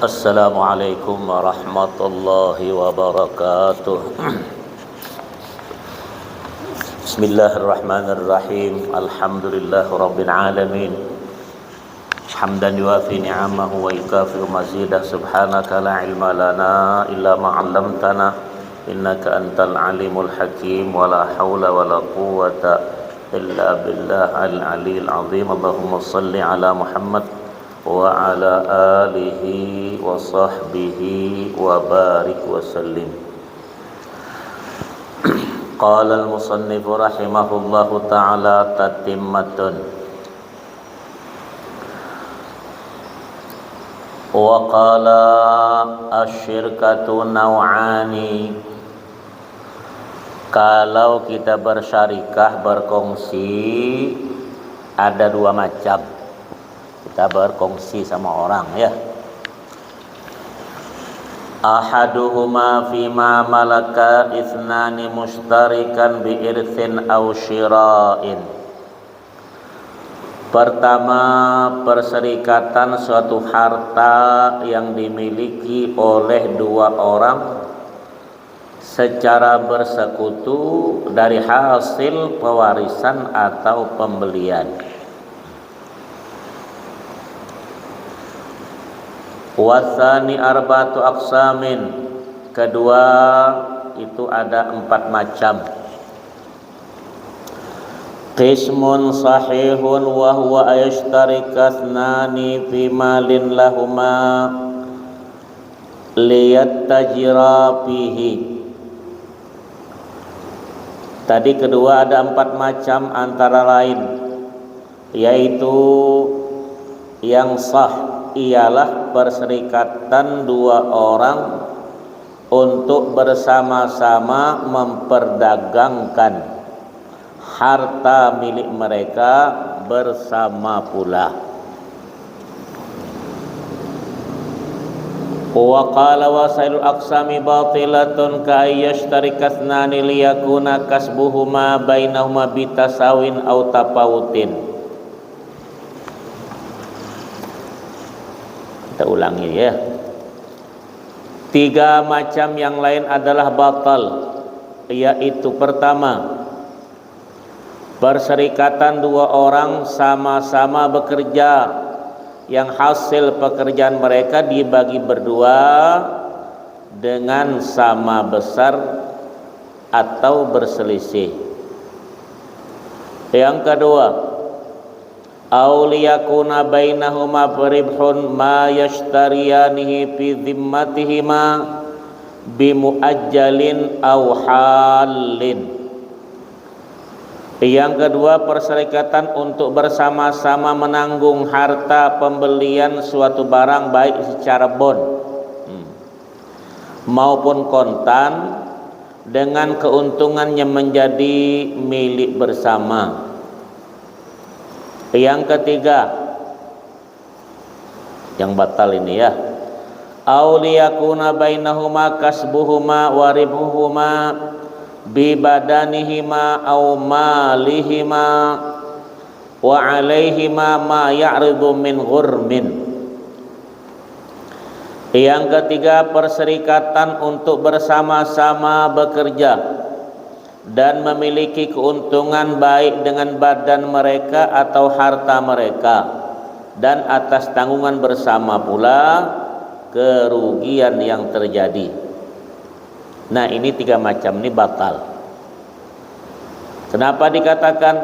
Assalamualaikum warahmatullahi wabarakatuh. Bismillahirrahmanirrahim. Alhamdulillahirabbil alamin. Hamdan yuwafi ni'amahu wa yukafi'u mazidah. Subhanaka la ilma lana illa ma 'allamtana innaka antal alimul hakim. Wa la haula wa la quwwata illa billahil aliyyil azim. Allahumma shalli ala Muhammad wa ala alihi wa sahbihi wa barik wa sallim. Qala al-musannif rahimahullahu ta'ala tatimmatun wa qala asyirkatu naw'ani. Kalau kita bersyarikah, berkongsi, ada dua macam. Kita berkongsi sama orang, ya. Ahaduhuma fima malaka ithnani mushtarikan bi irthin aw syira'in. Pertama, perserikatan suatu harta yang dimiliki oleh dua orang secara bersekutu dari hasil pewarisan atau pembelian. Wasani arba'atu aqsamin. Kedua itu ada 4 macam. Qismun sahihun wa huwa ayashtarikathnani fi malin lahuma liyattajira fihi. Tadi kedua ada 4 macam, antara lain yaitu yang sah ialah perserikatan dua orang untuk bersama-sama memperdagangkan harta milik mereka bersama pula. Wa qala wasailul aqsami batilatun ka ayyashtarikathnani liyakuna kasbuhuma bainahuma bitasawin aw tafawutin. Kita ulangi, ya. 3 macam yang lain adalah batal, yaitu pertama, perserikatan dua orang sama-sama bekerja yang hasil pekerjaan mereka dibagi berdua dengan sama besar atau berselisih. Yang kedua, aw liyakuna bainahuma ribhun ma yashtariyanihi fi dhimmatihima bimuajjalin aw halin. Yang kedua, perserikatan untuk bersama-sama menanggung harta pembelian suatu barang baik secara bond maupun kontan dengan keuntungannya menjadi milik bersama. Yang ketiga, yang batal ini, ya, aw liyakuna bainahuma kasbuhuma wa ribuhuma bi badanihima aw malihima wa alaihima ma ya'ridu min ghurmin. Yang ketiga, perserikatan untuk bersama-sama bekerja dan memiliki keuntungan baik dengan badan mereka atau harta mereka, dan atas tanggungan bersama pula kerugian yang terjadi. Nah, ini 3 macam ini batal. Kenapa dikatakan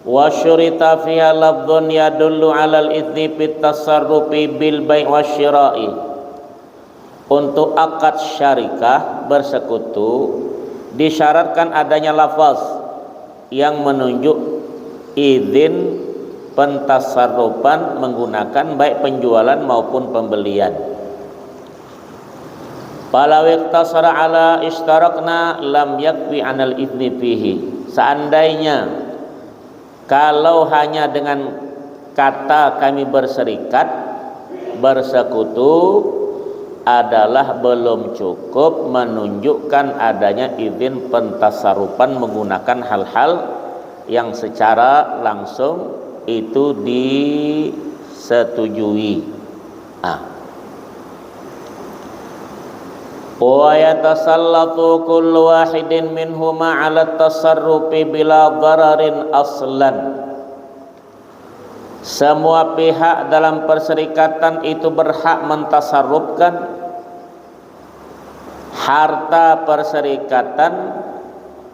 wa syurita fiha lafdhun yadullu 'alal idzni fit tasarrufi bil bai' wasyira'i? Untuk akad syarikah bersekutu disyaratkan adanya lafaz yang menunjuk izin pentasarrufan menggunakan baik penjualan maupun pembelian. Fala waqtasara ala ishtarakna lam yakfi anal izni fihi. Seandainya kalau hanya dengan kata kami berserikat, bersekutu, adalah belum cukup menunjukkan adanya izin pentasarufan menggunakan hal-hal yang secara langsung itu disetujui. wa yatasallatu kullu wahidin minhuma 'ala tasarrufi bila dhararin aslan. Semua pihak dalam perserikatan itu berhak mentasarrufkan harta perserikatan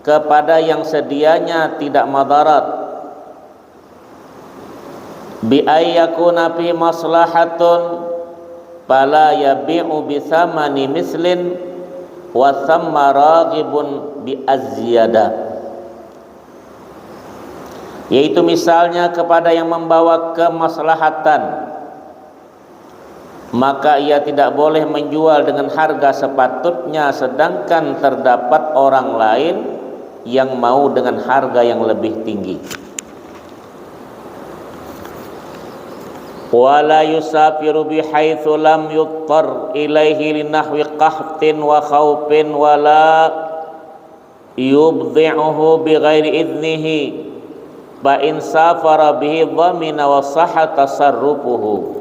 kepada yang sedianya tidak madarat, bi ayyakuna fi maslahatun fala yabi'u bi thamani mislin wa thamma raghibun bi azyada, yaitu misalnya kepada yang membawa kemaslahatan, maka ia tidak boleh menjual dengan harga sepatutnya, sedangkan terdapat orang lain yang mau dengan harga yang lebih tinggi. Wala yusafiru bihaitsu lam yuttar ilaihi linahwi qahtin wa khaufin wala yubdhi'uhu bighairi idnihi fa in safara bihi dhamina wa sahha tasarrufuhu.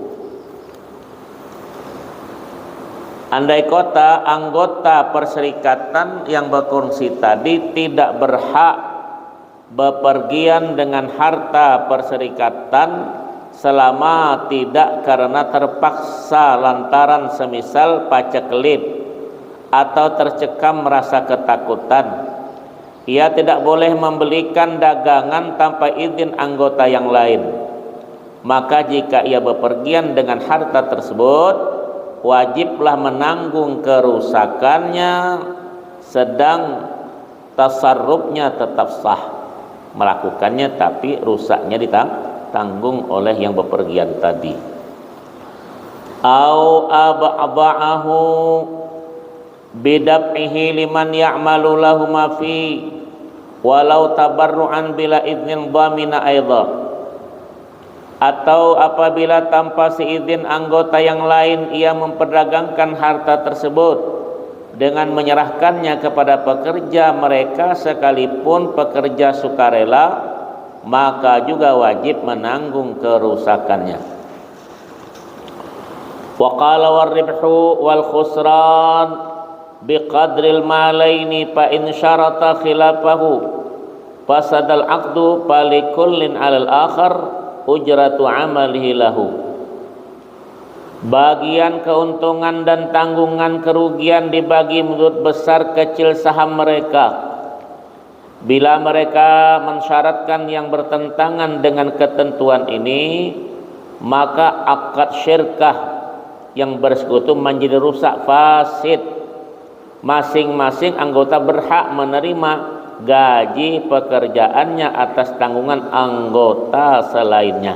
Andai kata anggota perserikatan yang berkongsi tadi tidak berhak bepergian dengan harta perserikatan selama tidak karena terpaksa lantaran semisal paceklik atau tercekam merasa ketakutan, ia tidak boleh membelikan dagangan tanpa izin anggota yang lain. Maka jika ia bepergian dengan harta tersebut, wajiblah menanggung kerusakannya, sedang tasarrufnya tetap sah melakukannya, tapi rusaknya ditanggung oleh yang bepergian tadi. Au aba'ahu bidab'ihi liman ya'malu lahu ma fi walau tabarru'an bila idnin dhamina aidha, atau apabila tanpa seizin anggota yang lain ia memperdagangkan harta tersebut dengan menyerahkannya kepada pekerja mereka sekalipun pekerja sukarela, maka juga wajib menanggung kerusakannya. Wa qala war-ribhu wal khusran biqadril malaini fa in syarata khilafahu fasadal aqdu falikullin 'alal akhar ujratu amalihi lahu. Bagian keuntungan dan tanggungan kerugian dibagi menurut besar kecil saham mereka. Bila mereka mensyaratkan yang bertentangan dengan ketentuan ini, maka akad syirkah yang bersekutu menjadi rusak, fasid. Masing-masing anggota berhak menerima gaji pekerjaannya atas tanggungan anggota selainnya.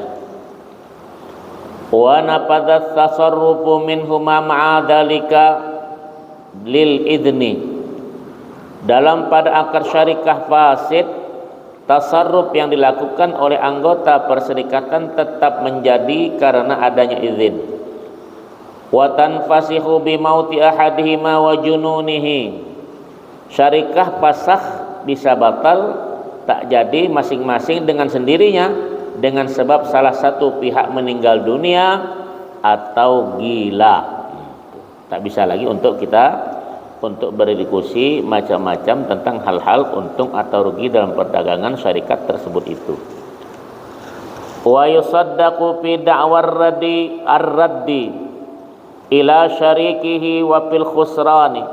Wa nafadat tasarrufu minhuma ma'adalika lil idni. Dalam pada akad syarikah fasid, tasarruf yang dilakukan oleh anggota perserikatan tetap menjadi karena adanya izin. Wa tanfasihu bi mauti ahadihima wa jununihi. Syarikah fasakh bisa batal, tak jadi masing-masing dengan sendirinya dengan sebab salah satu pihak meninggal dunia atau gila. Tak bisa lagi untuk kita berdiskusi macam-macam tentang hal-hal untung atau rugi dalam perdagangan syarikat tersebut itu. Wa yusaddaqu fi da'war raddi ila syarikihi wa fil khusrani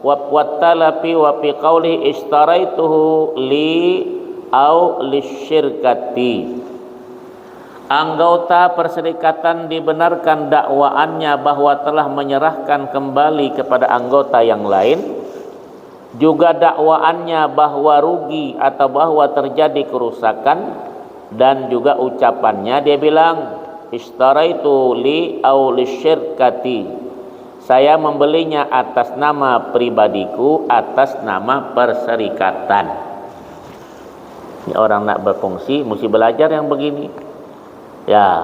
wa talafi wa fi qawli ishtaraituhu li au lisyirkati. Anggota perserikatan dibenarkan dakwaannya bahwa telah menyerahkan kembali kepada anggota yang lain, juga dakwaannya bahwa rugi atau bahwa terjadi kerusakan, dan juga ucapannya dia bilang ishtaraitu li au lisyirkati, saya membelinya atas nama pribadiku, atas nama perserikatan. Ini orang nak berfungsi mesti belajar yang begini. Ya.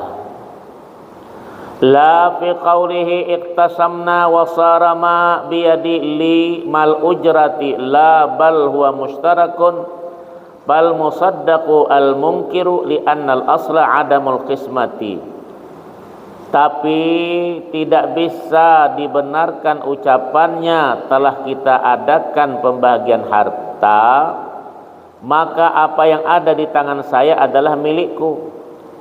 La fi qawlihi iktasamna wa sara ma biyadi li mal ujrati la bal huwa mushtarakun bal musaddaqu al munkiru li anna al asla adamul qismati. tapi tidak bisa dibenarkan ucapannya telah kita adakan pembagian harta, maka apa yang ada di tangan saya adalah milikku.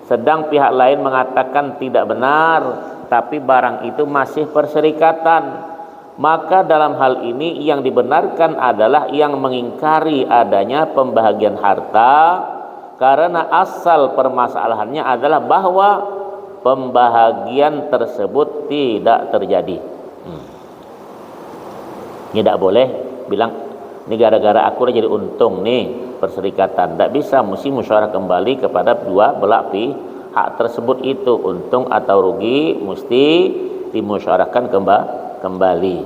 Sedang pihak lain mengatakan tidak benar, tapi barang itu masih perserikatan. Maka dalam hal ini yang dibenarkan adalah yang mengingkari adanya pembagian harta, karena asal permasalahannya adalah bahwa pembahagian tersebut tidak terjadi. Tidak boleh bilang ini gara-gara aku udah jadi untung nih perserikatan. Tidak bisa, mesti musyawarah kembali kepada dua belah pihak tersebut itu. Untung atau rugi mesti dimusyawarahkan kembali.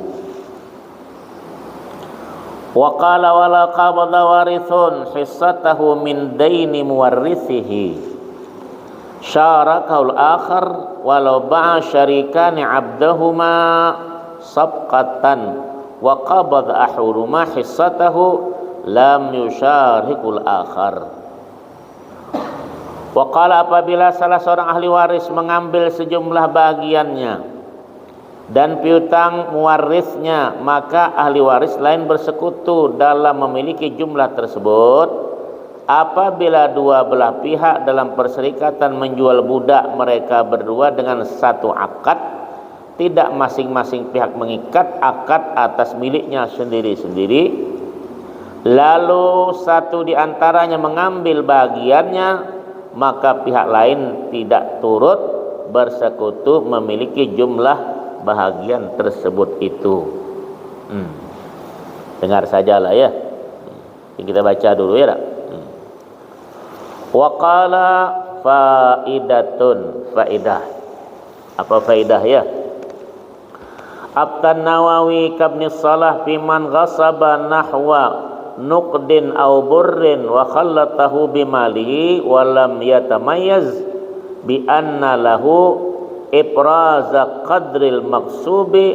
Wa qala wala qabada warithun hissatahu min daini muwarrithihi syarakahul akhar walau ba'a syarikani abdahuma sabqatan wa qabad ahuruma hissatahu lam yusyarikul akhar. Wa qala apabila salah seorang ahli waris mengambil sejumlah bagiannya dan piutang muwarisnya, maka ahli waris lain bersekutu dalam memiliki jumlah tersebut. Apabila dua belah pihak dalam perserikatan menjual budak mereka berdua dengan satu akad, tidak masing-masing pihak mengikat akad atas miliknya sendiri-sendiri, lalu satu di antaranya mengambil bagiannya, maka pihak lain tidak turut bersekutu memiliki jumlah bahagian tersebut itu. Dengar sajalah ya. Kita baca dulu ya. Wa qala faidatun, faidah. Apa faidah ya? Abtan Nawawi kabni Salah fiman ghasaba nahwa nuqdin aw burrin wa khallatahu bimalihi wa lam yatamayyaz bi anna lahu ibraza qadril maqsubi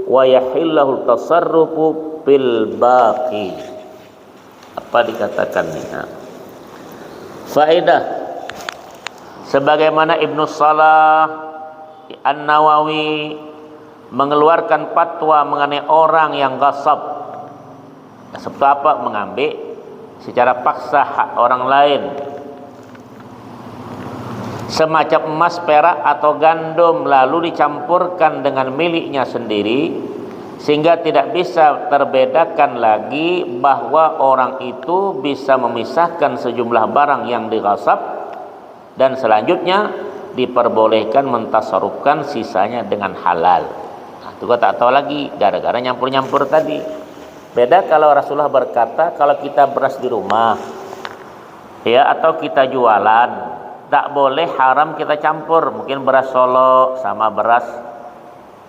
wa yahillahu tasarrufu bil baqi. Apa dikatakan ini? Faedah, sebagaimana Ibnu Salah An-Nawawi mengeluarkan fatwa mengenai orang yang ghasab. Ghasab itu apa? Mengambil secara paksa hak orang lain, semacam emas, perak atau gandum, lalu dicampurkan dengan miliknya sendiri, sehingga tidak bisa terbedakan lagi bahwa orang itu bisa memisahkan sejumlah barang yang dighasab, dan selanjutnya diperbolehkan mentasarufkan sisanya dengan halal. Nah, itu gua tak tahu lagi gara-gara nyampur-nyampur tadi. Beda kalau Rasulullah berkata kalau kita beras di rumah ya, atau kita jualan, tak boleh haram kita campur. Mungkin beras Solo sama beras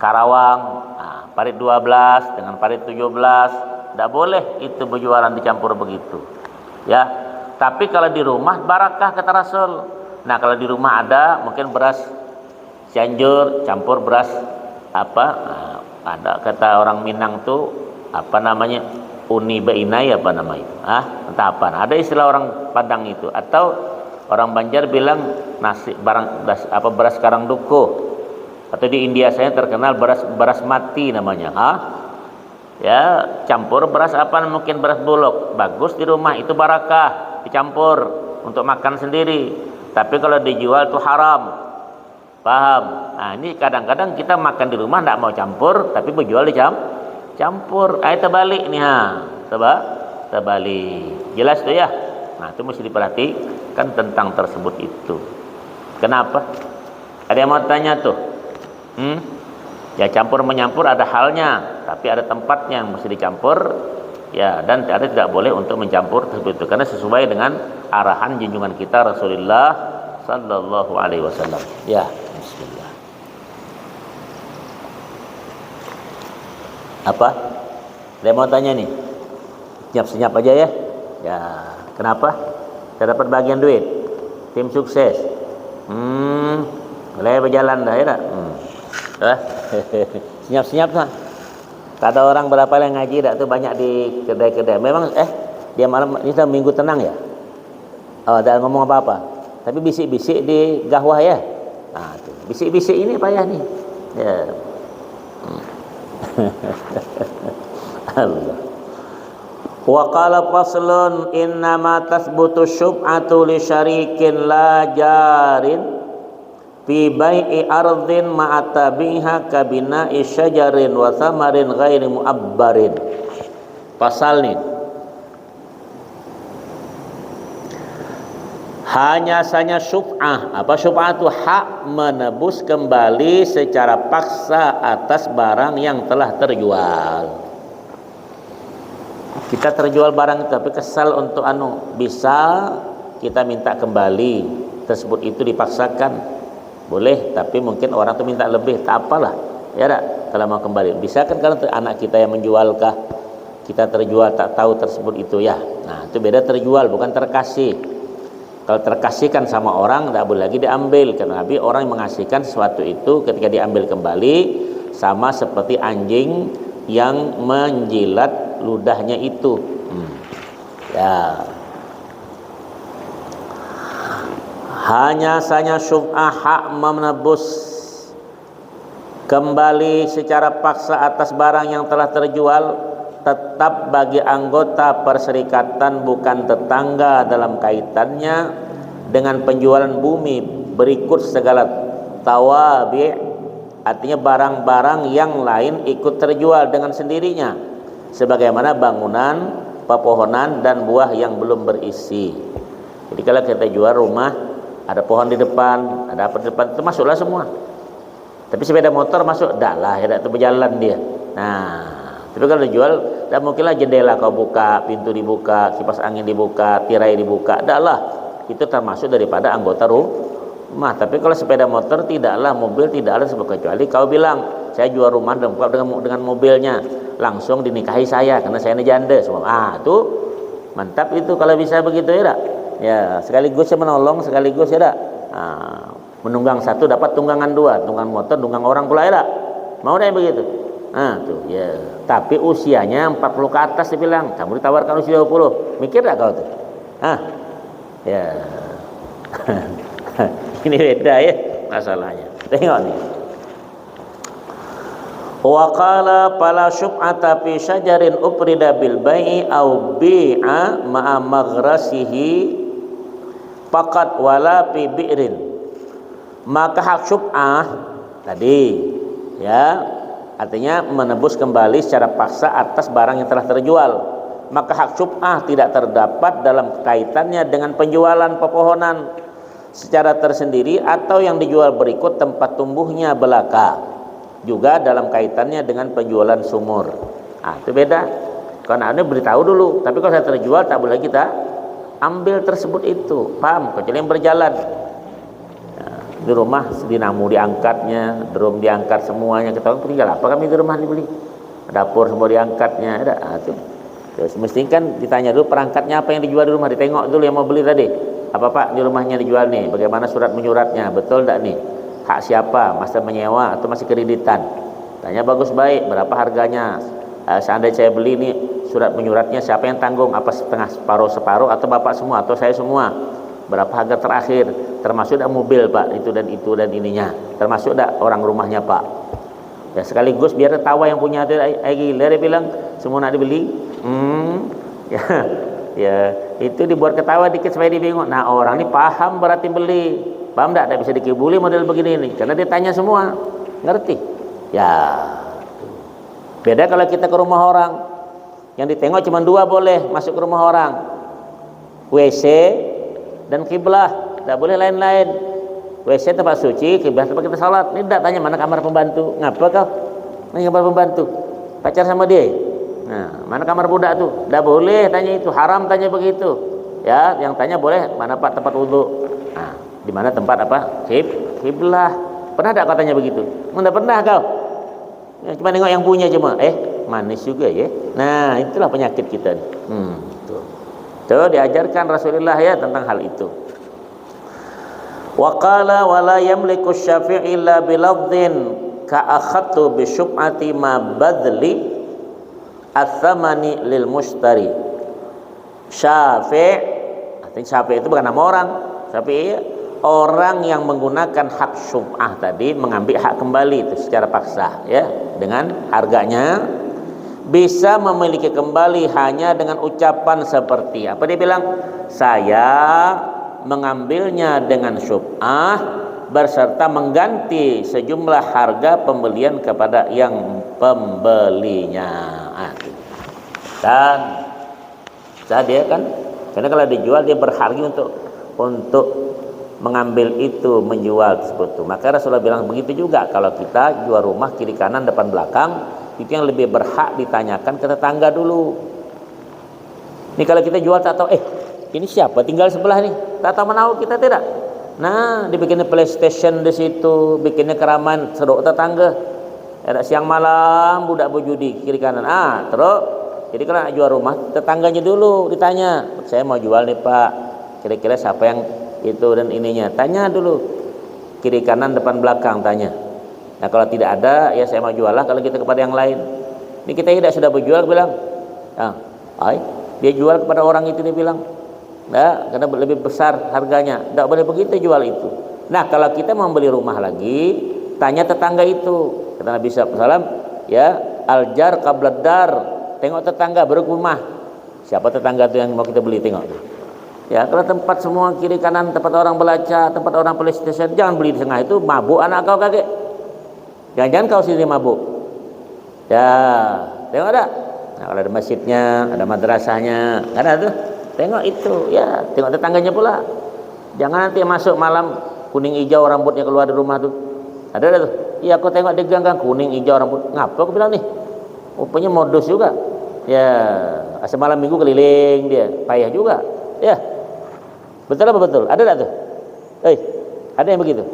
Karawang, nah, parit 12 dengan parit 17, tak boleh itu berjualan dicampur begitu ya. Tapi kalau di rumah barakah kata Rasul. Nah, kalau di rumah ada mungkin beras Cianjur campur beras apa, nah, ada kata orang Minang tuh apa namanya, uni bainai apa namanya, entah apa. Nah, ada istilah orang Padang itu, atau orang Banjar bilang nasi barang beras karang dukuh, atau di India saya terkenal beras mati namanya. Ya, campur beras apa, mungkin beras bulog, bagus di rumah itu barakah, dicampur untuk makan sendiri. Tapi kalau dijual itu haram. Paham? Nah, ini kadang-kadang kita makan di rumah tidak mau campur, tapi berjual dicampur. Terbalik nih, terbalik. Jelas tuh ya. Nah, itu mesti diperhatikan tentang tersebut itu. Kenapa? Ada yang mau tanya tuh? Ya, campur menyampur ada halnya, tapi ada tempatnya yang mesti dicampur. Ya, dan ada tidak boleh untuk mencampur tersebut itu, karena sesuai dengan arahan junjungan kita Rasulullah sallallahu alaihi wasallam. Ya, bismillah. Apa? Ada yang mau tanya nih? Senyap-senyap aja ya. Ya, kenapa? Saya dapat bagian duit. Tim sukses. Boleh berjalan dah ya. Senyap-senyap lah. Tak ada orang berapa yang ngaji dak tuh banyak di kedai-kedai. Memang dia malam ini minggu tenang ya. Oh, tak ngomong apa-apa. Tapi bisik-bisik di gahwah ya. Tuh. Bisik-bisik ini payah nih. Ya. Allah. Wa qala faslun innama tathbutu syub'atu li syarikin la jarin fi bai'i ardhin ma'atabiha kabina'i syajarin wa thamarin ghairi mu'abbarin. Pasal nih, hanya saja syub'ah. Apa syub'ah itu? Hak menebus kembali secara paksa atas barang yang telah terjual. Kita terjual barang itu tapi kesal untuk bisa kita minta kembali tersebut, itu dipaksakan boleh, tapi mungkin orang itu minta lebih, tak apalah ya tak, kalau mau kembali bisa kan, kalau anak kita yang menjualkah, kita terjual tak tahu tersebut itu ya. Nah itu beda, terjual bukan terkasih. Kalau terkasihkan sama orang tidak boleh lagi diambil, karena Nabi orang yang mengasihkan sesuatu itu ketika diambil kembali sama seperti anjing yang menjilat ludahnya itu. Ya. Hanya saja syub'ah hak menebus kembali secara paksa atas barang yang telah terjual tetap bagi anggota perserikatan bukan tetangga dalam kaitannya dengan penjualan bumi berikut segala tawabi', artinya barang-barang yang lain ikut terjual dengan sendirinya, sebagaimana bangunan, pepohonan dan buah yang belum berisi. Jadi kalau kita jual rumah, ada pohon di depan, ada apa di depan, itu masuklah semua. Tapi sepeda motor masuk, dah lah, ya itu berjalan dia. Nah, tapi kalau dijual, tak mungkinlah jendela kau buka, pintu dibuka, kipas angin dibuka, tirai dibuka, dah lah. Itu termasuk daripada anggota rumah. Tapi kalau sepeda motor tidaklah, mobil tidaklah, kecuali kau bilang, saya jual rumah dengan mobilnya, langsung dinikahi saya karena saya ini janda semua. Itu mantap itu kalau bisa begitu ya. Ya, sekaligus menolong, sekaligus ya. Menunggang satu dapat tunggangan dua, tunggang motor, tunggang orang pula ya. Mau deh begitu. Tuh ya. Tapi usianya 40 ke atas dibilang, kamu ditawarkan usia 20. Mikir tak kau tuh? Ya. Ini beda ya masalahnya. Tengok nih. Wa qala fala syub'ata fi syajarin uprida bil bai'i au bi'a ma'a maghrasihi faqat wala fi bi'rin. Maka hak syub'ah tadi ya, artinya menebus kembali secara paksa atas barang yang telah terjual. Maka hak syub'ah tidak terdapat dalam kaitannya dengan penjualan pepohonan secara tersendiri atau yang dijual berikut tempat tumbuhnya belaka, juga dalam kaitannya dengan penjualan sumur. Itu beda. Karena Anda beritahu dulu, tapi kalau saya terjual tak boleh kita ambil tersebut itu. Paham? Kecuali yang berjalan. Di rumah dinamo diangkatnya, drum diangkat semuanya, ketahuan tinggal apa kami di rumah dibeli. Dapur semua diangkatnya, ada. Terus mesti kan ditanya dulu perangkatnya apa yang dijual di rumah, ditengok dulu yang mau beli tadi. Apa Pak di rumahnya dijual nih? Bagaimana surat menyuratnya? Betul tak nih? Hak siapa? Master menyewa atau masih kreditan? Tanya bagus baik, berapa harganya? Seandainya saya beli nih, surat menyuratnya siapa yang tanggung? Apa setengah, separuh atau Bapak semua atau saya semua? Berapa harga terakhir? Termasuk dak mobil Pak, itu dan ininya. Termasuk dak orang rumahnya Pak. Ya sekaligus biar tahu yang punya itu gila dia bilang semua nak dibeli. Ya, itu dibuat ketawa dikit supaya dibingung. Nah, orang ini paham berarti beli. Paham tak? Tak bisa dikibuli model begini ini. Karena dia tanya semua. Ngerti? Ya. Beda kalau kita ke rumah orang. Yang ditengok cuma dua boleh masuk ke rumah orang. WC dan kiblah. Tak boleh lain-lain. WC tempat suci, kiblah tempat kita salat. Ini tak tanya mana kamar pembantu. Ngapa kau? Mana kamar pembantu? Pacar sama dia? Nah, mana kamar budak tuh? Tak boleh tanya itu. Haram tanya begitu. Ya, yang tanya boleh mana Pak tempat wudu. Nah, di mana tempat apa? Kiblah. Pernah tak kau tanya begitu? Tidak pernah kau. Ya, cuma nengok yang punya cuma. Manis juga ya. Nah, itulah penyakit kita. Tuh diajarkan Rasulullah ya tentang hal itu. Wa qala wa la yamliku syafi'i illa bilafdhin ka akhadtu bi syub'ati ma badli ats-tsamani lil mushtari. Syafi' itu bukan nama orang. Syafi'i orang yang menggunakan hak syub'ah tadi mengambil hak kembali itu secara paksa, ya, dengan harganya, bisa memiliki kembali hanya dengan ucapan seperti apa dia bilang, saya mengambilnya dengan syub'ah berserta mengganti sejumlah harga pembelian kepada yang pembelinya. Dan dia kan, karena kalau dijual dia berharga untuk mengambil itu, menjual tersebut. Maka Rasulullah bilang begitu juga kalau kita jual rumah kiri kanan depan belakang, itu yang lebih berhak ditanyakan ke tetangga dulu. Ini kalau kita jual tak tahu, ini siapa tinggal sebelah nih, tak tahu menahu kita tidak. Nah, dibikinnya PlayStation di situ, bikinnya keraman sedok tetangga. Ada siang malam budak berjudi kiri kanan. Terus jadi kalau nak jual rumah, tetangganya dulu ditanya, saya mau jual nih Pak, kira-kira siapa yang itu dan ininya, tanya dulu kiri kanan depan belakang, tanya. Nah kalau tidak ada, ya saya mau jual lah kalau kita kepada yang lain. Ini kita tidak sudah berjual, bilang dia jual kepada orang itu, dia bilang karena lebih besar harganya, tidak boleh begitu jual itu. Nah kalau kita mau beli rumah lagi, tanya tetangga itu, kata Nabi SAW, ya, aljar qabladar, tengok tetangga baru rumah. Siapa tetangga itu yang mau kita beli, tengok. Ya, kalau tempat semua kiri kanan tempat orang belajar, tempat orang PlayStation, jangan beli di tengah itu, mabuk anak kau kakek. Jangan-jangan kau sendiri mabuk. Ya, tengok ada. Nah, kalau ada masjidnya, ada madrasahnya, kan ada tuh. Tengok itu, ya, tengok tetangganya pula. Jangan nanti masuk malam kuning hijau rambutnya keluar dari rumah tuh. Ada tuh. Iya, aku tengok di gang kuning hijau rambut. Ngapa aku bilang nih? Rupanya modus juga. Ya, asal malam minggu keliling dia, payah juga. Ya, betul apa betul? Ada tak tuh? Ada yang begitu.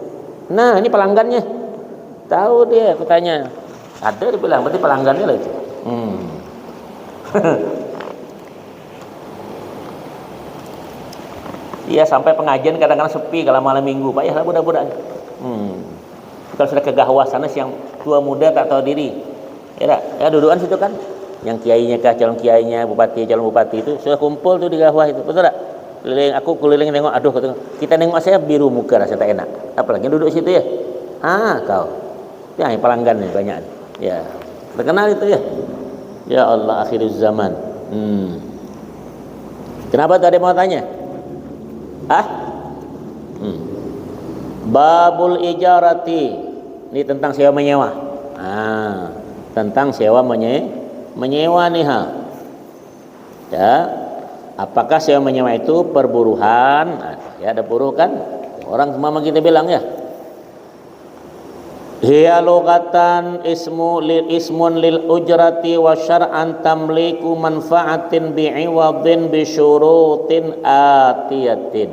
Nah, ini pelanggannya. Tahu dia, aku tanya. Ada, dia bilang, berarti pelanggannya lah itu. Iya, sampai pengajian kadang-kadang sepi kalau malam minggu. Payahlah budak-budak. Kalau sudah ke gahwah sana, siang tua muda tak tahu diri. Ya dudukan situ kan, yang kiainya kah, calon kiainya, bupati, calon bupati itu sudah kumpul tuh di gawah itu, betul tak? Keliling nengok, aduh, kita nengok saya biru muka, rasa tak enak, apalagi duduk situ ya. Kau, ya pelanggan nih banyak, ya terkenal itu ya. Ya Allah, akhirul zaman. Kenapa tadi mau tanya? Babul ijarati, ini tentang sewa menyewa. Tentang sewa menyewa nih, ya, apakah sewa menyewa itu perburuhan? Ya, ada buruh kan, orang semua kita bilang ya, hiya lughatan ismun lil ujrati wa syar'an tamliku manfaatin bi'iwadin bi syurutin atiyatin.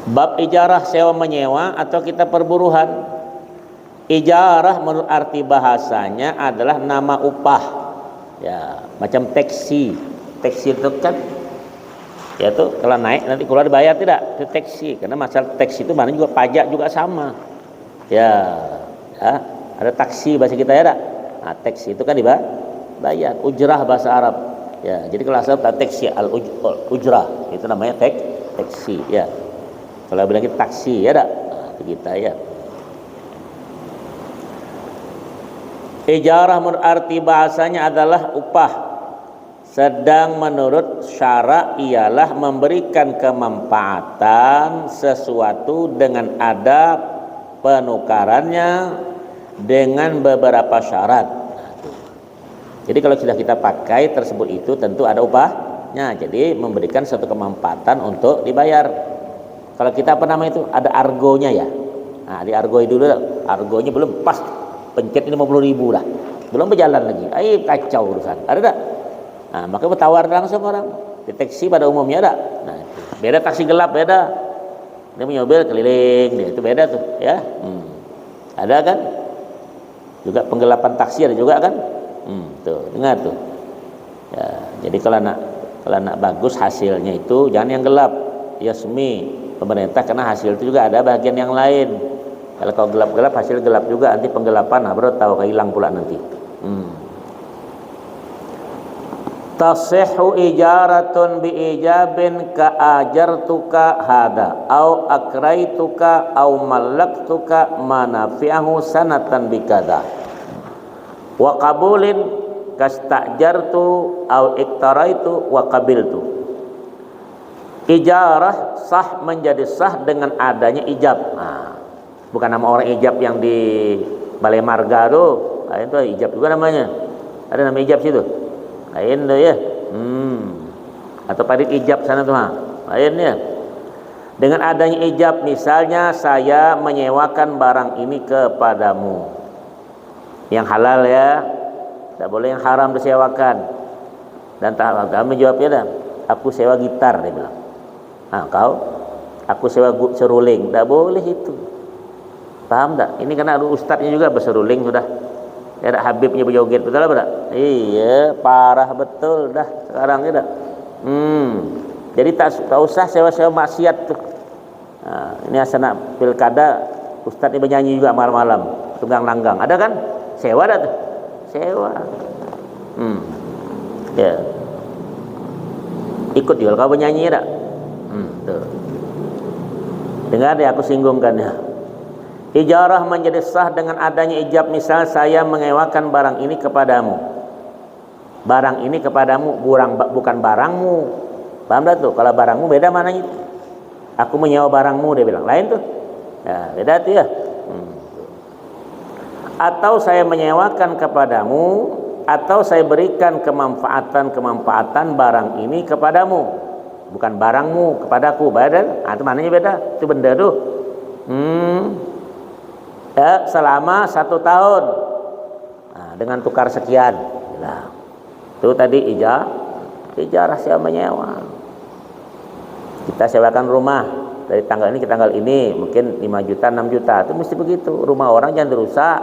Bab ijarah sewa menyewa atau kita perburuhan. Ijarah menurut arti bahasanya adalah nama upah, ya, macam taksi itu kan, ya tuh kalau naik nanti keluar dibayar tidak, itu taksi. Karena masalah taksi itu mana juga pajak juga sama, ya, ada taksi bahasa kita ya, taksi itu kan dibayar, ujrah bahasa Arab, ya. Jadi kalau asal taksi al ujrah itu namanya taksi, ya. Kalau bilang kita taksi ya, kita ya. Ijarah menurut arti bahasanya adalah upah, sedang menurut syara ialah memberikan kemanfaatan sesuatu dengan ada penukarannya dengan beberapa syarat. Jadi kalau sudah kita pakai tersebut itu tentu ada upahnya, jadi memberikan satu kemanfaatan untuk dibayar. Kalau kita apa nama itu, ada argonya ya. Nah, di argoi dulu, argonya belum pas, pencet 50.000 dah, belum berjalan lagi, kacau urusan, ada tak? Nah, maka bertawar langsung orang. Di taksi pada umumnya ada. Nah, beda taksi gelap, beda. Dia punya mobil keliling, dia itu beda tuh, ya. Ada kan? Juga penggelapan taksi ada juga kan? Tuh, dengar tuh. Ya, jadi kalau nak bagus hasilnya itu jangan yang gelap. Yasmi pemerintah, karena hasil itu juga ada bagian yang lain. Kalau kau gelap-gelap, hasil gelap juga, nanti penggelapan, baru tahu hilang pula nanti. tasihhu ijaratun bi ijabin ka ajartuka hada au akraituka au mallaktuka manafi'ahu sanatan bikada wa qabulin kastajartu au iktaraitu wa qabiltu. Ijarah sah menjadi sah dengan adanya ijab. Nah, bukan nama orang ijab yang di Balai Marga tuh, itu ijab juga namanya. Ada nama ijab situ. Lain tuh ya. Atau parit ijab sana tuh, lain ya. Dengan adanya ijab, misalnya saya menyewakan barang ini kepadamu. Yang halal ya, tidak boleh yang haram disewakan. Dan kami jawabnya dah, aku sewa gitar, dia bilang. Aku sewa seruling, tidak boleh itu. Paham tak? Ini karena ustadznya juga berseruling sudah. Ya, Habibnya berjoget, betul apa tak? Iya, parah betul dah sekarang ya tak? Jadi tak usah sewa-sewa maksiat tuh. Nah, ini asana pilkada, ustadz ini bernyanyi juga malam-malam, tunggang langgang. Ada kan? Sewa dah tuh. Sewa. Ya. Ikut juga kau bernyanyi ya tak? Tuh. Dengar deh aku singgungkan ya. Ijarah menjadi sah dengan adanya ijab. Misal saya menyewakan barang ini kepadamu. Barang ini kepadamu bukan barangmu. Paham tak tuh? Kalau barangmu beda mananya. Aku menyewa barangmu, dia bilang. Lain tuh. Ya, beda tuh ya. Atau saya menyewakan kepadamu, atau saya berikan kemanfaatan barang ini kepadamu. Bukan barangmu kepadaku. Badan, itu mananya beda. Itu benda tuh. Ya, selama 1 tahun. Nah, dengan tukar sekian. Nah, itu tadi ijarah sewa menyewa. Kita sewakan rumah dari tanggal ini ke tanggal ini, mungkin 5 juta, 6 juta. Itu mesti begitu. Rumah orang jangan dirusak.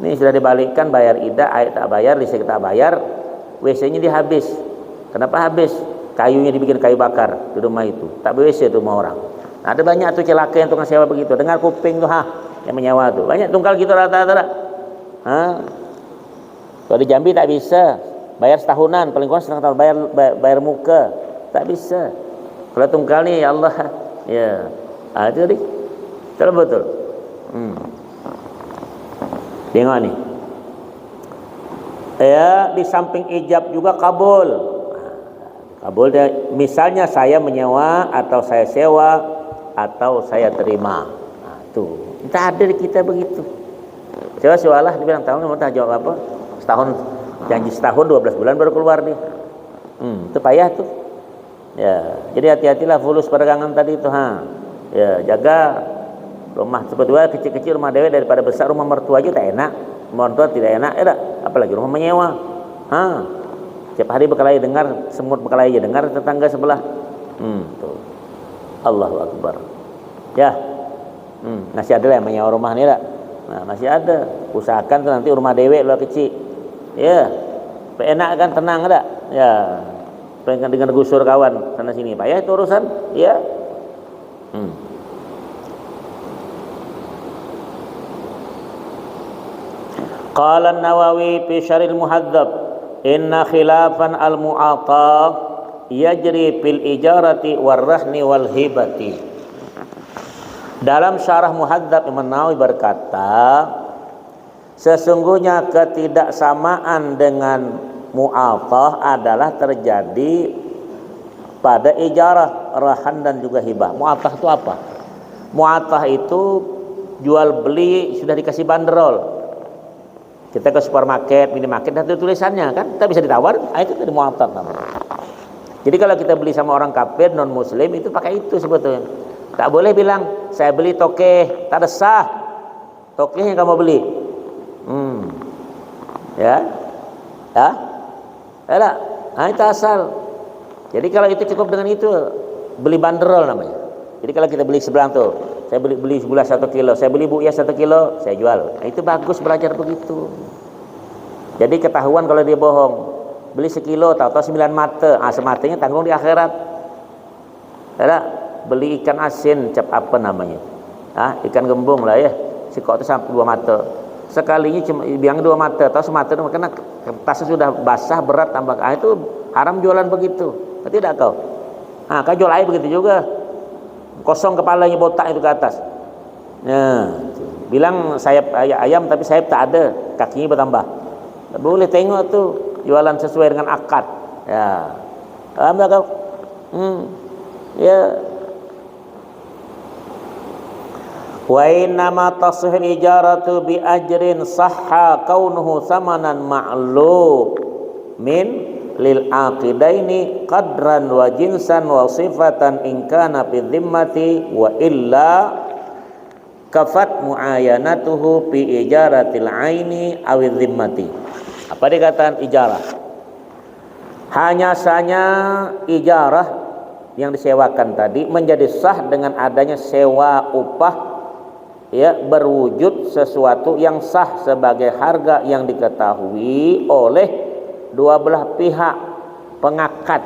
Ini sudah dibalikkan, bayar ida, air tak bayar, listrik tak bayar, WC-nya dihabis. Kenapa habis? Kayunya dibikin kayu bakar di rumah itu. Tak WC itu rumah orang. Nah, ada banyak tuh celaka yang tukang sewa begitu. Dengar kuping tuh, yang menyewa tuh. Banyak tunggal gitu rata-rata. Kalau di Jambi tak bisa. Bayar setahunan, paling kurang setengah tahun bayar muka. Tak bisa. Kalau tunggal nih ya Allah. Ya. Itu tadi. Betul. Tengok nih. Ya, di samping ijab juga kabul. Kabul dia, misalnya saya menyewa atau saya sewa atau saya terima. Nah, tuh. Tak ada di kita begitu. Sewa lah, dia bilang tahu mau jawab apa? Janji setahun 12 bulan baru keluar nih. Itu payah tuh. Ya, jadi hati-hatilah fulus perdagangan tadi itu, Ya, jaga rumah sebetulnya kecil-kecil rumah dewe daripada besar rumah mertua aja tak enak. Rumah mertua tidak enak, ya tak? Apalagi rumah menyewa. Setiap hari berkelahi dengar, semut berkelahi aja dengar tetangga sebelah. Tuh. Allahu Akbar. Ya. Masih ada lah yang menyewa rumah ni tak? Nah, masih ada. Usahakan tuh nanti rumah dewek luar kecil. Ya. Enak kan, tenang tak? Ya. Pengen dengan gusur kawan sana sini. Payah itu urusan. Ya. Qala An-Nawawi fi Syarhil Muhadzab, inna khilafan al-mu'atah yajri fil ijarati warrahni wal hibati. Dalam syarah Muhadzab Imam Nawawi berkata, sesungguhnya ketidaksamaan dengan mu'atah adalah terjadi pada ijarah, rahan dan juga hibah. Mu'atah itu apa? Mu'atah itu jual beli sudah dikasih banderol. Kita ke supermarket, minimarket, ada tulisannya kan, kita bisa ditawar, itu tadi mu'atah namanya. Jadi kalau kita beli sama orang kafir non muslim itu pakai itu sebetulnya. Tak boleh bilang saya beli tokeh, tak ada sah. Tokeh yang kamu beli. Ya. Ada. Itu asal. Jadi kalau itu cukup dengan itu, beli banderol namanya. Jadi kalau kita beli sebelah tuh, saya beli gula 1 kilo, saya beli buia 1 kilo, saya jual. Itu bagus belajar begitu. Jadi ketahuan kalau dia bohong. Beli sekilo, tahu-tahu 9 mata. Sematanya tanggung di akhirat. Ada. Beli ikan asin, cap apa namanya? Ikan gembung lah ya. Sikok itu sampai 2 mata. sekalinya cuma bilang 2 mata atau semata, karena kertasnya sudah basah berat tambah air, itu haram jualan begitu. Tidak kau? Kau jual air begitu juga, kosong kepalanya, botak itu ke atas. Nah, bilang sayap ayam tapi sayap tak ada, kakinya bertambah. Tak boleh, tengok tuh jualan sesuai dengan akad. Ya, paham tak kau? Ya. Wa innama tasihul ijaratu bi ajrin sahha kaunuhu samanan ma'lumin lil aqidaini qadran wa jinsan wa sifatan in kana fi dhimmati wa illa kafat muayanatuhu bi ijaratil aini awi dhimmati. Apa dikatakan ijarah? Hanya saja ijarah yang disewakan tadi menjadi sah dengan adanya sewa upah, ya, berwujud sesuatu yang sah sebagai harga yang diketahui oleh dua belah pihak pengakad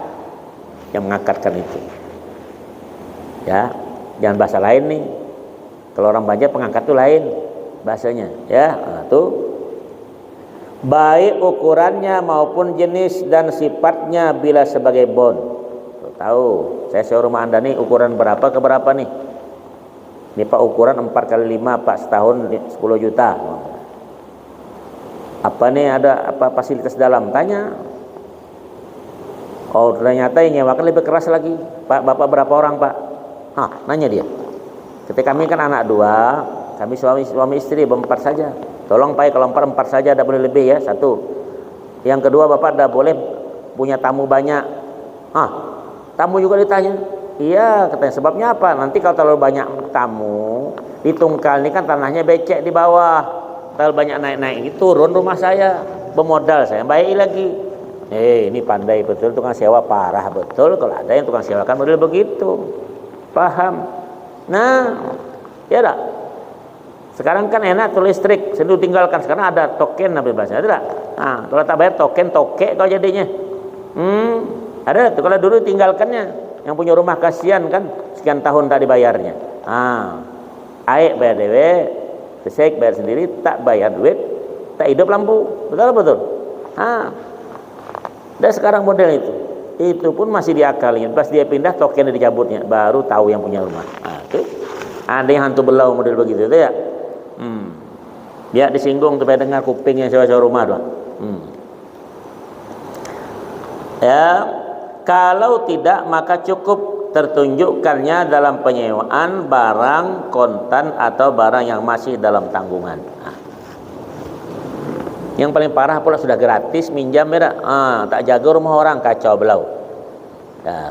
yang mengakadkan itu. Ya, jangan bahasa lain nih. Kalau orang Banjar pengangkat itu lain bahasanya, ya. Tuh. Baik ukurannya maupun jenis dan sifatnya bila sebagai bond. Tahu, saya sewa rumah Anda nih ukuran berapa ke berapa nih? Ini Pak ukuran 4x5 Pak, setahun 10 juta. Apa nih, ada apa fasilitas dalam? Tanya. Oh, ternyata yang nyewakan lebih keras lagi. Pak, Bapak berapa orang Pak? Nanya dia. Ketika kami kan anak 2, kami suami istri berempat saja. Tolong Pak, kalau empat saja, tidak boleh lebih ya, 1. Yang kedua, Bapak tidak boleh punya tamu banyak. Tamu juga ditanya. Iya, katanya, sebabnya apa? Nanti kalau terlalu banyak tamu di Tungkal ini kan tanahnya becek di bawah, terlalu banyak naik-naik, turun rumah saya, bermodal saya baik lagi. Ini pandai betul, tukang sewa parah betul. Kalau ada yang tukang sewakan model begitu, paham? Nah, ya dah. Sekarang kan enak tuh listrik, sendiri tinggalkan. Sekarang ada token apa bahasanya, ada tak? Kalau tak bayar token, tokek kau jadinya. Ada tuh, kalau dulu tinggalkannya. Yang punya rumah kasihan kan, sekian tahun tak dibayarnya. Air bayar dewe, listrik bayar sendiri, tak bayar duit, tak hidup lampu. Betul. Dan sekarang model itu pun masih diakalin. Pas dia pindah, tokennya dicabutnya, baru tahu yang punya rumah. Tuh. Ada yang hantu belau model begitu, itu ya. Dia disinggung supaya dengar kuping yang sewa-sewa rumah doang. Ya. Kalau tidak, maka cukup tertunjukkannya dalam penyewaan barang kontan atau barang yang masih dalam tanggungan. Yang paling parah pula sudah gratis minjam, ya, tak jaga rumah orang, kacau belau.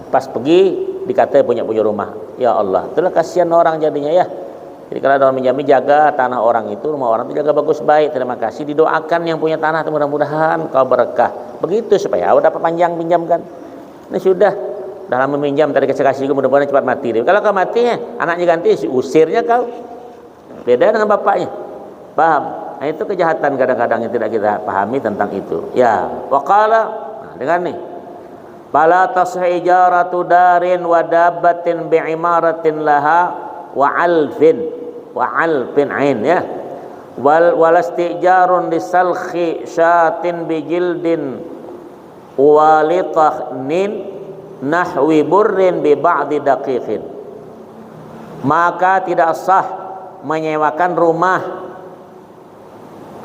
Pas pergi dikata punya rumah. Ya Allah, itulah kasihan orang jadinya ya. Jadi kalau ada orang minjami, jaga tanah orang itu, rumah orang itu jaga bagus baik. Terima kasih, didoakan yang punya tanah, mudah-mudahan kau berkah. Begitu supaya dapat panjang pinjamkan. Ini sudah dalam meminjam tadi kasih juga, mudah-mudahan cepat mati. Kalau kau mati, anaknya ganti, usirnya kau. Beda dengan bapaknya. Paham? Nah, itu kejahatan kadang-kadang yang tidak kita pahami tentang itu. Ya, waqala, dengan nih. Fala tasih ijaratu darin wa dabbatin bi'imaratin laha wa alfin ain, ya. Wal istijarun lisalkhi syatin bijildin walitahnin nahwi burrin bi ba'di daqiqin. Maka tidak sah menyewakan rumah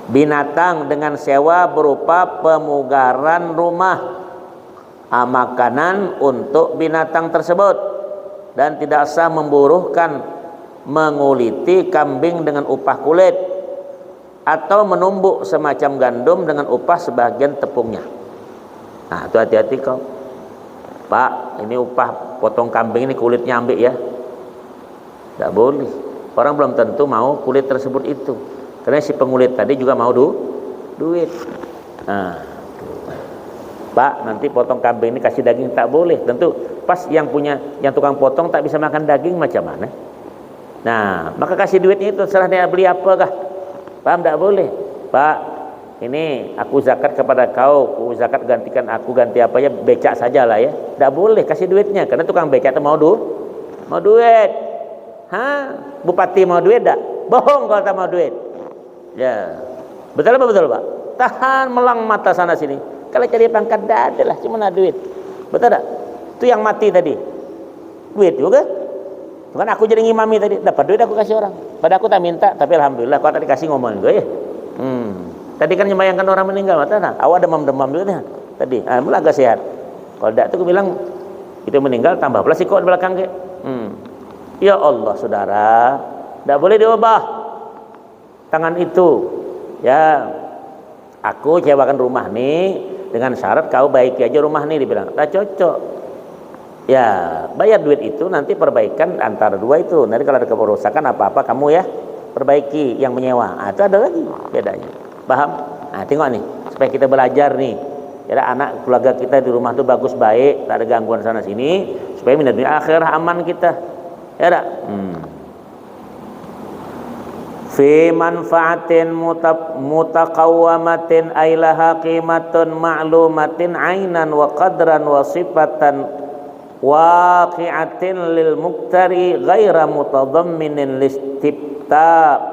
binatang dengan sewa berupa pemugaran rumah, makanan untuk binatang tersebut, dan tidak sah memburuhkan menguliti kambing dengan upah kulit atau menumbuk semacam gandum dengan upah sebagian tepungnya. Itu hati-hati kau. Pak, ini upah potong kambing ini kulitnya ambil ya. Tidak boleh. Orang belum tentu mau kulit tersebut itu. Karena si pengulit tadi juga mau duit. Pak, nanti potong kambing ini kasih daging, tak boleh. Tentu pas yang tukang potong tak bisa makan daging, macam mana? Nah, maka kasih duitnya itu terserah dia beli apakah. Paham, tak boleh. Pak, ini aku zakat kepada kau, aku zakat gantikan aku, ganti apa ya, becak sajalah ya. Tak boleh kasih duitnya, karena tukang becak itu mau duit. Bupati mau duit tak? Bohong kalau tak mau duit. Ya, Betul apa betul Pak? Tahan melang mata sana sini. Kalau cari pangkat dah ada lah, cuma ada duit. Betul tak? Itu yang mati tadi. Duit juga. Bukan aku jadi ngimami tadi, dapat duit aku kasih orang. Pada aku tak minta, tapi alhamdulillah kau tak dikasih ngomong gue ya. Tadi kan membayangkan orang meninggal, mata nah. Awak demam-demam juga nih. Tadi, mulai agak sehat. Kalau tak tu aku bilang itu meninggal tambah pula sikok di belakang ke. Ya Allah saudara, tak boleh diubah tangan itu. Ya, aku sewakan rumah nih dengan syarat kau baiki aja rumah nih, dibilang. Tak cocok. Ya, bayar duit itu nanti perbaikan antara dua itu. Nanti kalau ada kerusakan apa-apa kamu ya perbaiki yang menyewa. Itu ada lagi bedanya. Paham? Tengok nih, supaya kita belajar nih. Ya, anak keluarga kita di rumah tuh bagus baik, tak ada gangguan sana sini, supaya minat dunia akhirah aman kita. Ya tak? Fi manfaatin mutaqawwamatin ailaha qimatun ma'lumatin ainan wa qadran wa sifatan waqi'atin lil muqtari ghaira mutadamminin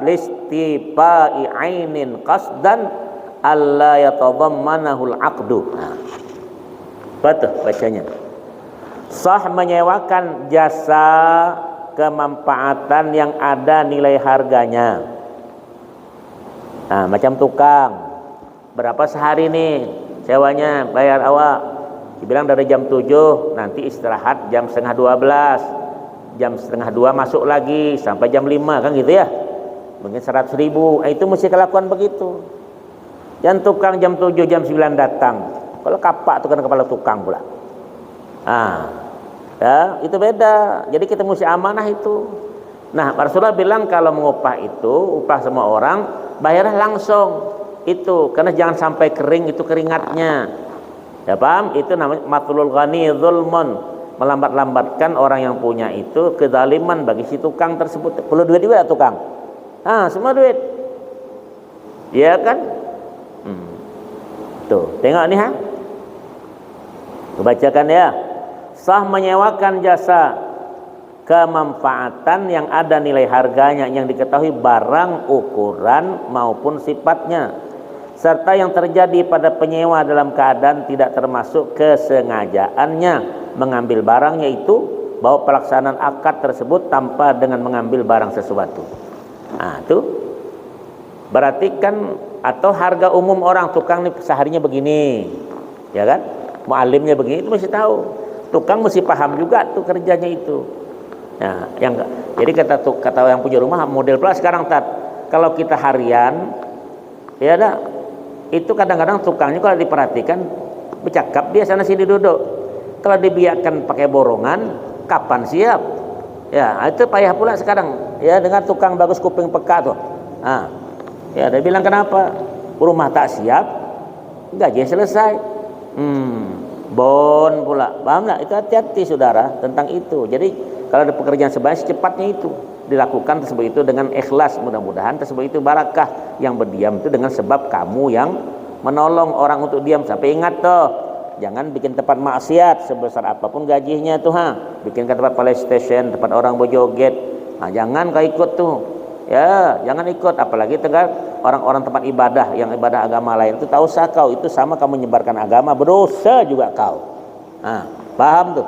listifa'i ainin qasdan alla yatadammanahu al-aqdu. Betul bacanya. Sah menyewakan jasa kemanfaatan yang ada nilai harganya. Macam tukang, berapa sehari nih sewanya, bayar awak. Dibilang dari jam 7, nanti istirahat jam setengah 12, jam setengah 2 masuk lagi sampai jam 5 kan gitu ya. Mungkin 100.000. Itu mesti kelakuan begitu. Jangan tukang jam 7 jam 9 datang. Kalau kapak itu kan kepala tukang pula. Ya, itu beda. Jadi kita mesti amanah itu. Nah, Rasulullah bilang kalau mengupah itu, upah semua orang, bayarlah langsung. Itu, karena jangan sampai kering itu keringatnya. Ya paham? Itu namanya matlul ghani zulmun, melambat-lambatkan orang yang punya itu kezaliman bagi si tukang tersebut. Perlu duit juga tukang. Semua duit. Ya kan? Tuh, tengok nih Bacakan ya. Sah menyewakan jasa kemanfaatan yang ada nilai harganya, yang diketahui barang, ukuran maupun sifatnya, serta yang terjadi pada penyewa dalam keadaan tidak termasuk kesengajaannya mengambil barangnya itu, bahwa pelaksanaan akad tersebut tanpa dengan mengambil barang sesuatu. Itu berarti kan, atau harga umum orang tukang nih seharinya begini, ya kan? Muallimnya begini, itu mesti tahu. Tukang mesti paham juga tuh kerjanya itu. Nah, jadi kata yang punya rumah model plus sekarang kalau kita harian, ya ada itu kadang-kadang tukangnya kalau diperhatikan bercakap dia sana sini duduk. Kalau dibiarkan pakai borongan, kapan siap? Ya, itu payah pula sekarang. Ya, dengan tukang bagus kuping peka tuh. Ya, dia bilang kenapa? Rumah tak siap, gaji selesai. Bon pula, paham tak? Itu hati-hati saudara tentang itu. Jadi kalau ada pekerjaan sebanyak secepatnya itu dilakukan tersebut itu dengan ikhlas, mudah-mudahan tersebut itu barakah. Yang berdiam itu dengan sebab kamu yang menolong orang untuk diam. Sampai ingat tuh, jangan bikin tempat maksiat sebesar apapun gajinya tuh bikin ke tempat PlayStation, tempat orang berjoget. Jangan kau ikut tuh. Ya, jangan ikut, apalagi orang-orang tempat ibadah yang ibadah agama lain itu, tahu sah kau itu sama kamu menyebarkan agama, berdosa juga kau. Paham tuh?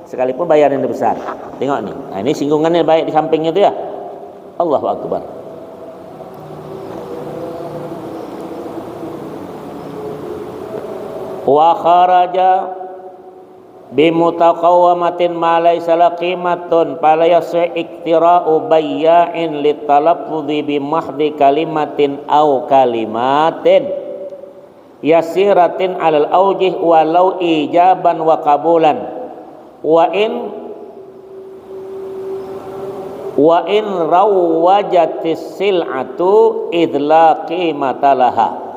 Sekalipun bayaran besar. Tengok nih. Ini singgungannya baik di sampingnya tuh ya. Allahu Akbar. Wa kharaja bimutaqawwamatin ma laysa la qimatun fala yasih iktira'u bayya'in litalaffudhi bimahdi kalimatin aw kalimatin yasiratin alal awjih walau ijaban wa qabulan wa in rawwajatis sil'atu idla qimatalaha.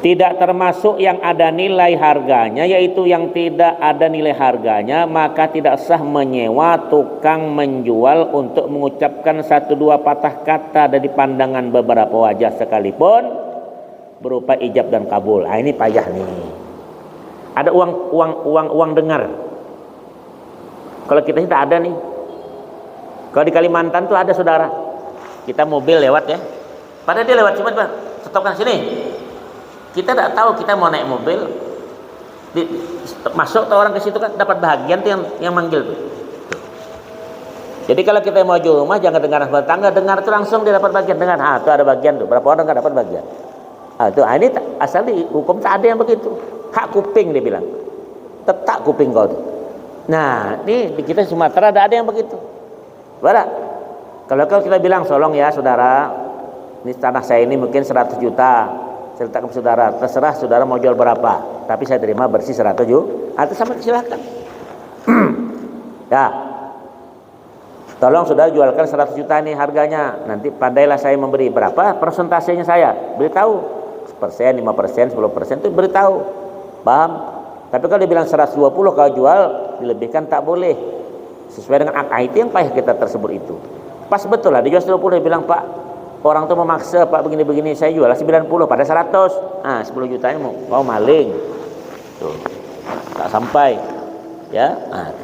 Tidak termasuk yang ada nilai harganya, yaitu yang tidak ada nilai harganya, maka tidak sah menyewa tukang menjual untuk mengucapkan 1-2 patah kata dari pandangan beberapa wajah sekalipun berupa ijab dan kabul. Ini payah nih. Ada uang dengar. Kalau kita tidak ada nih. Kalau di Kalimantan tuh ada saudara. Kita mobil lewat ya. Padahal dia lewat cepat, Bang. Stopkan sini. Kita tidak tahu kita mau naik mobil, masuk tuh orang ke situ kan dapat bahagian tuh yang manggil tuh. Jadi kalau kita mau jual rumah jangan dengar tetangga, dengar tuh langsung dia dapat bagian, dengar. Ah, tuh ada bagian tuh. Berapa orang kan dapat bagian. Ini asal di hukum tak ada yang begitu. Hak kuping dia bilang. Tetak kuping kau tuh. Nah, ini di kita Sumatera ada yang begitu. Barak. Kalau kita bilang, "Tolong ya saudara, ini tanah saya ini mungkin 100 juta. Saya letakkan ke saudara, terserah saudara mau jual berapa, tapi saya terima bersih 100 juta." Atau sama silakan. Ya. Tolong saudara jualkan 100 juta ini harganya. Nanti pandailah saya memberi berapa persentasenya saya. Beritahu. 1%, 5%, 10% itu beritahu. Paham? Tapi kalau dibilang 120 kalau jual dilebihkan tak boleh. Sesuai dengan akad itu yang payah kita tersebut itu. Pas betul lah dijual 120 dia bilang, "Pak, orang tuh memaksa Pak begini-begini, saya jual 90 pada 100. 10 jutanya mau maling." Tuh. Tak sampai. Ya.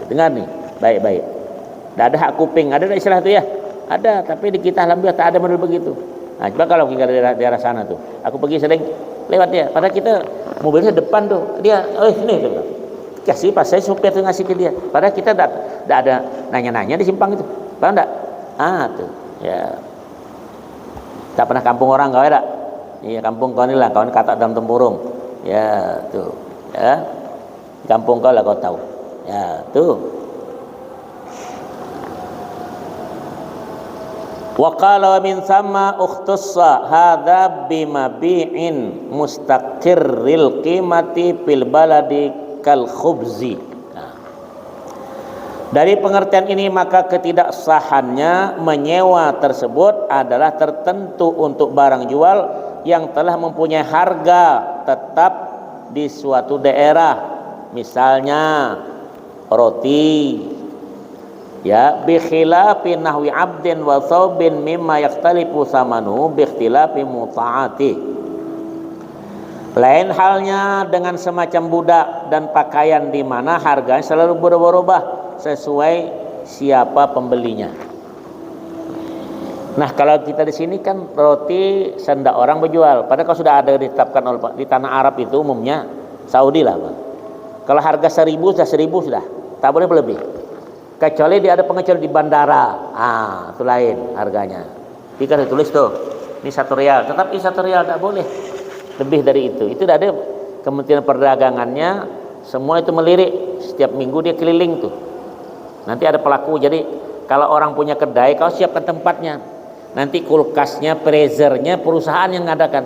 Dengar nih, baik-baik. Tidak ada hak kuping, ada istilah itu ya? Ada, tapi di kita alhamdulillah tak ada model begitu. Coba kalau kita di daerah sana tuh, aku pergi sering lewat dia, padahal kita mobilnya depan tuh, dia, sini tuh, kasih pas saya supir tuh ngasih ke dia, padahal kita tidak ada nanya-nanya di simpang itu, paham tak? Tuh, ya, tak pernah kampung orang kau ada, iya kampung kau ni lah, kawan kata dalam tempurung, ya tuh, ya, kampung kau lah kau tahu, ya tuh. Wa qala min thamma ukhtassa hadza bimabi'in mustaqirril qimati fil baladi kal khubzi. Dari pengertian ini maka ketidaksahannya menyewa tersebut adalah tertentu untuk barang jual yang telah mempunyai harga tetap di suatu daerah, misalnya roti, ya, bi khilafi nahwi abdin wa thawbin mimma yaktalifu samanu bi ikhtilafi muta'ati. Lain halnya dengan semacam budak dan pakaian di mana harganya selalu berubah-ubah sesuai siapa pembelinya. Nah, kalau kita di sini kan roti sendak orang berjual, padahal kalau sudah ada ditetapkan di tanah Arab itu umumnya Saudi lah, Pak. Kalau harga 1.000 sudah 1.000 sudah, tak boleh lebih. Kecuali dia ada pengecualian di bandara, itu lain harganya. Jika ditulis tuh, ini 1 rial, tetapi 1 rial tak boleh lebih dari itu. Itu ada Kementerian Perdagangannya, semua itu melirik. Setiap minggu dia keliling tuh. Nanti ada pelaku. Jadi kalau orang punya kedai, kau siapkan tempatnya. Nanti kulkasnya, freezernya perusahaan yang ngadakan.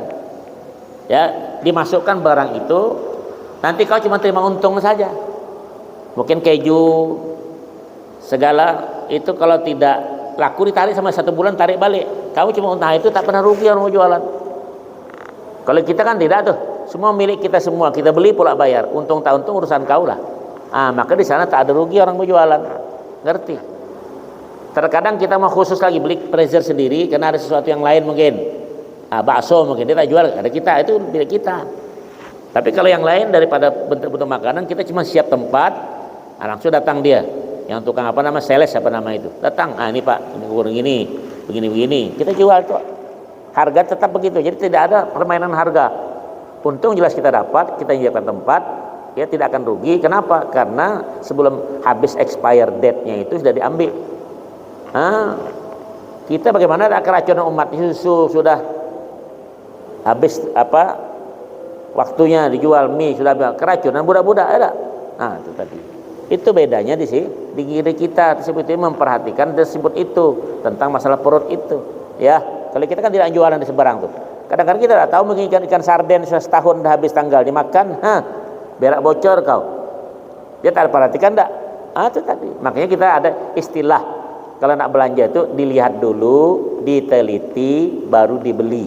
Ya, dimasukkan barang itu. Nanti kau cuma terima untung saja. Mungkin keju, segala itu kalau tidak laku ditarik sama 1 bulan tarik balik. Kamu cuma untah itu tak pernah rugi orang mau jualan. Kalau kita kan tidak tuh, semua milik kita semua, kita beli pula bayar. Untung tak untung urusan kau lah. Maka di sana tak ada rugi orang mau jualan. Ngerti? Terkadang kita mau khusus lagi beli freezer sendiri karena ada sesuatu yang lain mungkin. Bakso mungkin dia tak jual, ada kita itu milik kita. Tapi kalau yang lain daripada bentuk-bentuk makanan kita cuma siap tempat, langsung datang dia. Yang tukang sales itu datang, ini Pak, ini begini, kita jual tuh, harga tetap begitu, jadi tidak ada permainan harga. Untung jelas kita dapat, kita menyiapkan tempat, ya tidak akan rugi. Kenapa? Karena sebelum habis expire date-nya itu sudah diambil. Kita bagaimana ada keracunan umat susu sudah habis waktunya dijual mie sudah keracunan budak-budak ada. Itu tadi. Itu bedanya di sini, di diri kita tersebut itu memperhatikan tersebut itu tentang masalah perut itu, ya. Kalau kita kan tidak jualan di seberang tuh. Kadang-kadang kita tidak tahu mungkin ikan sarden sudah setahun dah habis tanggal dimakan, berak bocor kau. Dia tak perhatikan tak? Itu tadi. Makanya kita ada istilah kalau nak belanja itu dilihat dulu, diteliti, baru dibeli.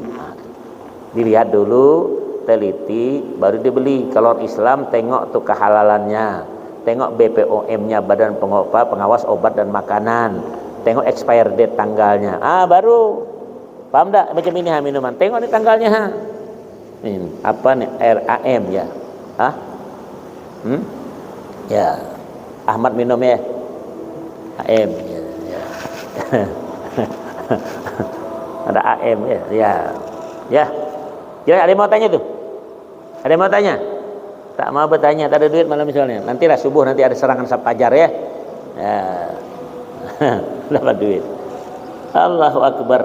Dilihat dulu, teliti, baru dibeli. Kalau Islam tengok tuh kehalalannya. Tengok BPOM-nya, Badan Pengawas Obat dan Makanan. Tengok expired date tanggalnya. Baru. Paham tak? Macam ini minuman. Tengok nih tanggalnya. Ini apa nih? RAM ya. Ya. Ahmad minum ya. AM. Ya. Ada AM ya. Ya. Ya. Jadi ada yang mau tanya tuh? Ada yang mau tanya? Tak mau bertanya, tak ada duit malam misalnya. Nantilah subuh nanti ada serangan fajar ya. Ya. Dapat duit. Allahu Akbar.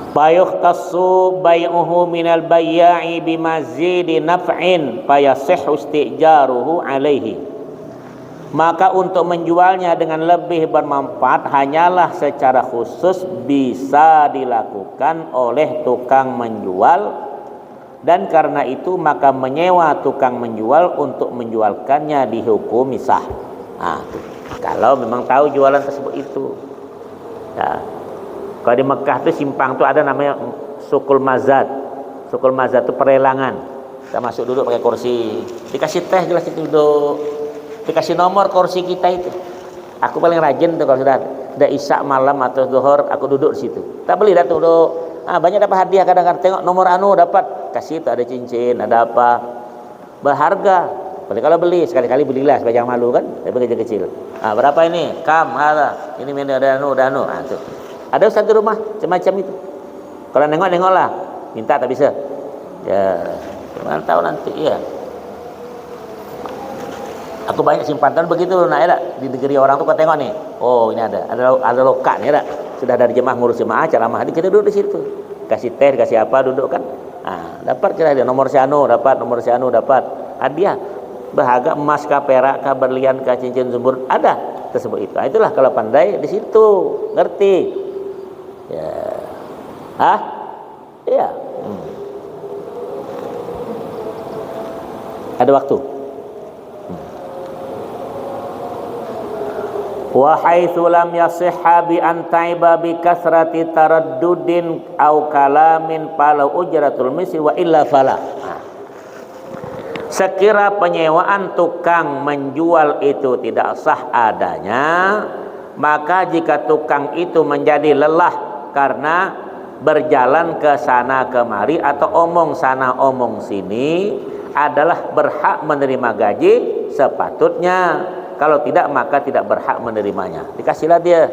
Fayukhtassu bai'uhu minal bayya'i bimazidi naf'in fayasihhu istijaruhu alaihi. Maka untuk menjualnya dengan lebih bermanfaat hanyalah secara khusus bisa dilakukan oleh tukang menjual, dan karena itu maka menyewa tukang menjual untuk menjualkannya dihukumi sah. Kalau memang tahu jualan tersebut itu. Ya. Kalau di Mekah itu simpang itu ada namanya sukul mazad. Sukul mazad itu perlelangan. Kita masuk duduk pakai kursi, dikasih teh jelas itu duduk. Dikasih nomor kursi kita itu. Aku paling rajin tuh kalau sudah isya malam atau zuhur, aku duduk di situ. Tak beli dah tuh duduk. Banyak dapat hadiah kadang-kadang. Tengok nomor dapat, kasih tuh ada cincin, ada apa. Berharga. Boleh kalau beli sekali-kali belilah supaya jangan malu kan. Tapi kecil-kecil. Berapa ini? Ada. Ini ada anu. Tuh. Ada ustaz di rumah semacam itu. Kalau nengoklah, minta tak bisa. Ya, mana tahu nanti ya. Aku banyak simpan begitu di negeri orang tuh kau tengok nih. Oh, ini ada lokak nih sudah dari jemaah ngurus jemaah ceramah kita duduk di situ. Kasih teh, kasih apa duduk kan. Dapat kira dia nomor sianu dapat hadiah. Berharga emas kah, perak kah, berlian kah, cincin zumbur ada tersebut itu. Itulah kalau pandai di situ, ngerti. Ya. Iya. Ada waktu. Wa haitsu lam yasihha bi an taiba bi kasrati taraddudin au kalamin fala ujratul misli wa illa fala. Sekira penyewaan tukang menjual itu tidak sah adanya, maka jika tukang itu menjadi lelah karena berjalan ke sana kemari atau omong sana omong sini, adalah berhak menerima gaji sepatutnya. Kalau tidak maka tidak berhak menerimanya. Dikasihlah dia.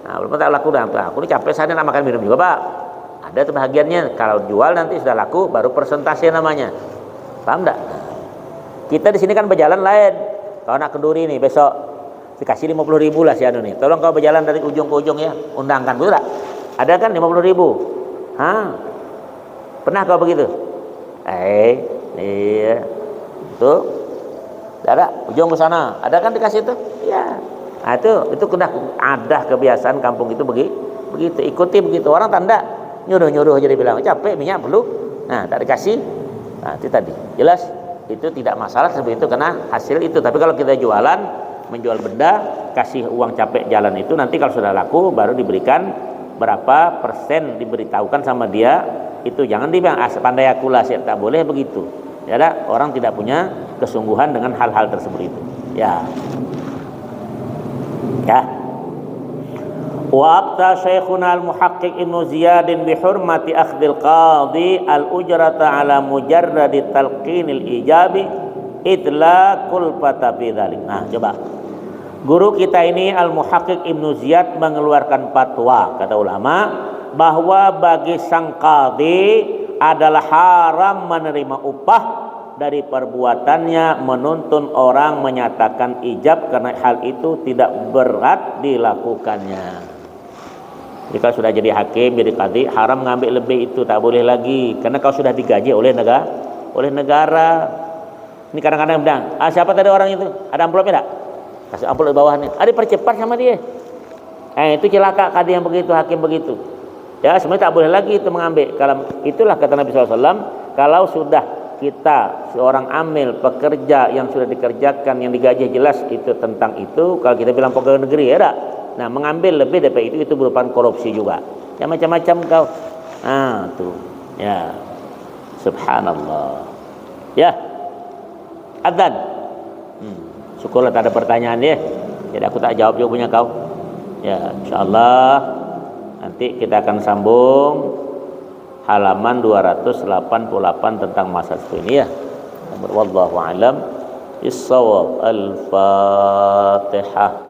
Belum tak laku dah. Aku ini capek saya nak makan minum juga, Pak. Ada tuh bahagiannya. Kalau jual nanti sudah laku baru persentase namanya. Paham tak? Kita di sini kan berjalan lain. Kalau nak kenduri nih besok dikasih 50.000 lah si anu nih. Tolong kau berjalan dari ujung ke ujung ya. Undangkan betul tak? Ada kan 50.000. Pernah kau begitu? Iya. Tuh. Ada ujung ke sana, ada kan dikasih itu? Ya. Itu kena ada kebiasaan kampung itu begitu, ikuti begitu. Orang tanda nyuruh jadi bilang capek minyak perlu. Tak dikasih. Itu tadi. Jelas itu tidak masalah seperti itu karena hasil itu. Tapi kalau kita jualan, menjual benda, kasih uang capek jalan itu nanti kalau sudah laku baru diberikan berapa persen diberitahukan sama dia. Itu jangan dibilang pandai aku lah, tak boleh begitu. Ya, orang tidak punya kesungguhan dengan hal-hal tersebut itu. Ya. Wa abta syekhuna al-muhaqqiq Ibnu Ziyad bi hurmati akhdil qadhi al-ujrata ala mujarradi talqinil ijabi itlaqul fata fi dzalik. Coba. Guru kita ini al-muhaqqiq Ibnu Ziyad mengeluarkan fatwa, kata ulama, bahwa bagi sang qadhi adalah haram menerima upah dari perbuatannya menuntun orang menyatakan ijab karena hal itu tidak berat dilakukannya. Jika sudah jadi hakim, jadi qadhi, haram ngambil lebih itu, tak boleh lagi karena kau sudah digaji oleh negara. Ini kadang-kadang bilang, siapa tadi orang itu? Ada amplopnya tak? Kasih amplop di bawah nih. Percepat sama dia. Itu celaka qadhi yang begitu, hakim begitu. Ya, sebenarnya tak boleh lagi itu mengambil. Kalau itulah kata Nabi SAW, kalau sudah kita seorang amil pekerja yang sudah dikerjakan, yang digaji jelas itu tentang itu, kalau kita bilang pegawai negeri ya tak? Nah, mengambil lebih dari itu merupakan korupsi juga. Ya macam-macam kau. Tuh. Ya. Subhanallah. Ya. Adzan. Syukurlah tak ada pertanyaan ya. Jadi aku tak jawab juga punya kau. Ya, insyaallah nanti kita akan sambung halaman 288 tentang masa ini ya. Wallahu alam bis-shawab. Al-Fatihah.